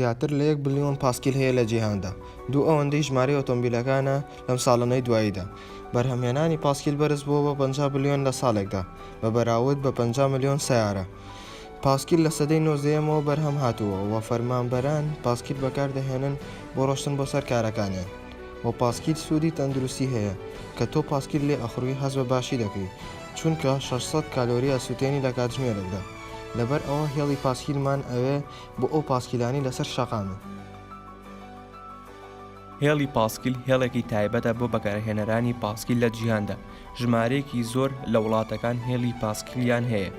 زیاتر لە 1 بلیۆن پاسكیل هەیە لە جیهاندا. دوو ئەوەندەی ژمارەی ئۆتۆمبیلەکانە لەم ساڵانەی دواییدا. بەرهەمهێنانی پاسكیل بەرز بووە بە 50 بلیۆن لە ساڵێکدا بە بەراورد بە 50 ملیۆن سەیارە. پاسكیل لە سەدەی 19ەمەوە بەرهەم هاتووە و فەرمانبەران پاسكیل بەکاردەهێنن بۆ ڕۆشتن بۆ سەر کارەکانیان. و پاسكیل سوودی تەندروستی هەیە کە تۆ پاسكیل لێ ئەخڕووی هەز بە باشی دەکەی، چونکە 600 کالۆری ئەسووتێنی لە کاتژمێرێکدا. لەبەر ئەوە هێڵی پاسكیلمان ئەوێ بۆ ئەو پاسكیلانی لەسەر شەقامە. هێڵی پاسكیل هێڵێکی تایبەتە بۆ بەکارهێنەرانی پاسكیل لە جیهاندا. ژمارەیەکی زۆر لە وڵاتەکان هێڵی پاسكیلیان هەیە.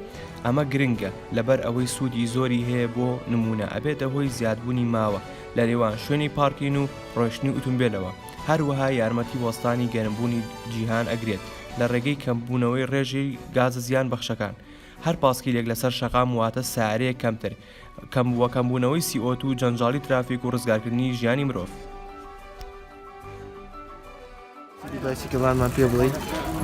ئەمە گرنگە لەبەر ئەوەی سوودی زۆری هەیە، بۆ نمونە ئەبێتە هۆی زیادبوونی ماوە لە نێوان شوێنی پارکین و ڕۆیشتنی ئۆتۆمبیلەوە. هەروەها یارمەتی وەستانی گەرمبوونی جیهان ئەگرێت لە ڕێگەی کەمبوونەوەی ڕێژەی گازە زیان بەخشەکان. هەر پاسكیلێک لەسەر شەقام واتە سیارەیە کەمتر، کەمبوونەوەی CO2 و جەنجاڵی ترافیک و ڕزگارکردنی ژیانی مرۆڤ. بایسیکڵانمان پێ بڵێ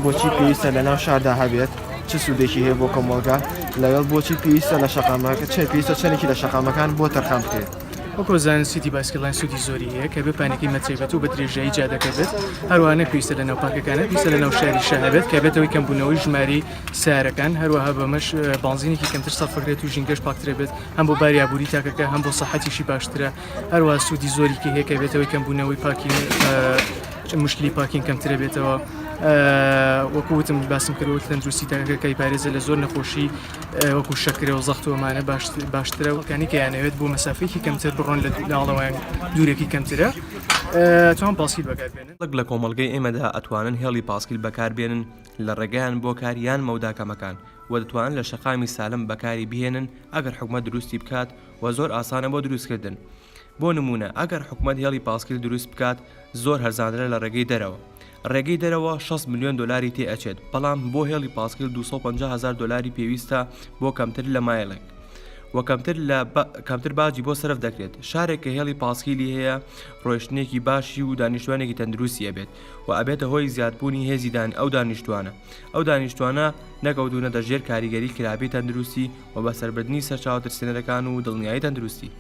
بۆچی پێویستە لەناو شاردا هەبێت، چ سوودێکی هەیە بۆ کۆمەڵگە، لەگەڵ بۆچی پێویستە لە شەقامەکە چه پێویستە چەندێکی لە شەقامەکان بۆ تەرخان بکرێت. وەکو زانین سوودی بایسکڵان سوودی زۆری هەیە کە بێ پانێکی مەترێبێت و بە درێژایی جادەکە بێت. هەروەها نەپێویستە لەناو پارکەکانە، پێویستە لەناو شاری شەهەبێت کە بێتەوەی کەمبوونەوەی ژماری سیارەکان. هەروەها بەمەش بانزینێکی کەمتر سەرفەکرێت و ژینگەش پاکترە بێت، هەم بۆ باریابووری تاکەکە هەم بۆ سەحەتیشی باشترە. هەروەها سوودی زۆریکی هەیە کە بێتەوەی کەمبوونەوەی پارکینگ مشکلی پارکینگ کەمترە بێتەوە. وەکو وتم باسم کردەوە تەندروستی تاکەکە کەی پارێزە لە زۆر نەخۆشی وەکو شەکرە و زەخت و ئەمانە باشترە، وەکانی کە یانەوێت بۆ مەسافەیەکی کەمتر بڕۆن لە ناڵەوەیان دوورێکی کەمترە توان پاسكیل بەکاربێنن. لە کۆمەڵگەی ئێمەدا ئەتوانن هێڵی پاسكیل بەکاربێنن لە ڕێگەیان بۆ کار یان مەوداکەمەکان و دەتوانن لە شەقامی سالم بەکاری بهێنن ئەگەر حکومەت دروستی بکات و زۆر ئاسانە بۆ دروستکردن. بۆ نمونە ئەگەر حکومەت هێڵی پاسكیل دروست بکات زۆر هەرزاندرە لە ڕێگەی دەرەوە. ڕێگەی دەرەوە 6 ملیۆن دلاری تێ ئەچێت، بەڵام بۆ هێڵی پاسكیل 250,000 دلاری پێویستە بۆ کەمتر لە مایلێک و کەمتر باجی بۆ سرف دەکرێت. شارێک کە هێڵی پاسكیلی هەیە ڕۆیشتنێکی باشی و دانیشتوانێکی تەندروستی ئەبێت و ئەبێتە هۆی زیادبوونی هێزیدان ئەو دانیشتوانە. ئەو دانیشتوانە نەکەوتونە دەژێر کاریگەری کرابی تەندروستی و بە سەربردنی سەرچاوە ترسێنەرەکان و دڵنیایی تەندروستی.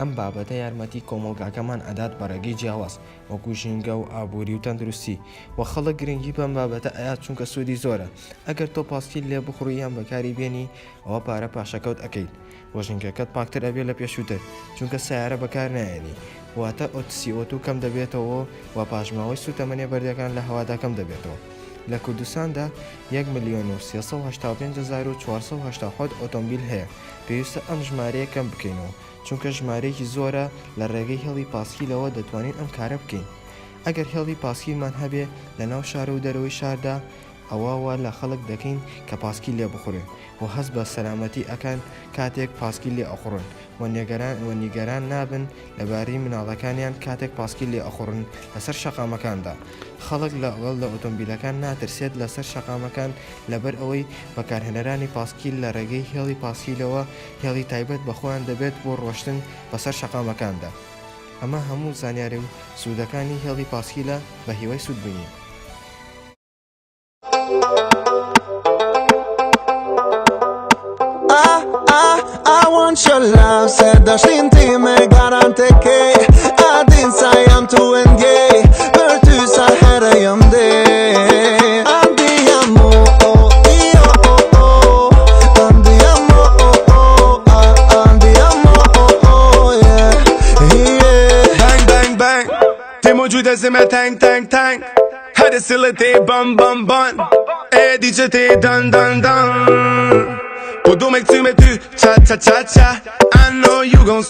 ئەم بابەتە یارمەتی کۆمەڵگاکەمان ئەدات بەڕێگەی جیاواز وەکو ژینگە و ئابووری و تەندروستی و خەڵک گرنگی بەم بابەتە ئەیات چونکە سوودی زۆرە. ئەگەر تۆ پاسكیل لێ بخڕوویان بەکاری بێنی ئەوە پارە پاشەکەوت ئەەکەیت و ژینگەکەت پاکتر ئەبێت لە پێشووتر، چونکە سیارە بەکار نایێنی واتە CO2 کەم دەبێتەوە و پاژماوەی سوتەمەنێ بەردەکان لە هەوادا کەم دەبێتەوە. لە کوردستاندا 1,385,487 ئۆتۆمبیل هەیە. پێویستە ئەم ژمارەیە کەم بکەینەوە، چونکە ژمارەیەکی زۆرە لە ڕێگەی هێڵی پاسكیلەوە دەتوانین ئەم کارە بکەین. ئەگەر هێڵی پاسكیلمان هەبێ لە ناو شارە و دەرەوەی شاردا ئەوەوە لە خەڵک دەکەین کە پاسكیل لێ بخورێن و هەست بە سەلامەتی ئەکەن کاتێک پاسكیل لێ ئەخڕن و نیگەران نابن لەبارەی مناڵەکانیان کاتێک پاسكیل لێ ئەخڕن لەسەر شەقامەکاندا. خەڵک لەگەڵ لە ئۆتۆمبیلەکان ناترسێت لەسەر شەقامەکان لەبەر ئەوەی بەکارهێنەرانی پاسكیل لە ڕێگەی هێڵی پاسكیلەوە هێڵی تایبەت بەخۆیان دەبێت بۆ ڕۆشتن بەسەر شەقامەکاندا. ئەمە هەموو زانیاری و سوودەکانی هێڵی پاسكیلە بە هیوای سوودبوونی. I want your love, said da slinti me garante che ad insajam tu engej për ty sa herë jam de. Andiamo io andiamo andiamo yeah yeah. Bang bang bang ti موجودة زي ما تانك تانك تانك هذا السلتي بام بام بام ايه دي جتي دان دان دان قدومك tu me tu cha cha cha cha I know you gon'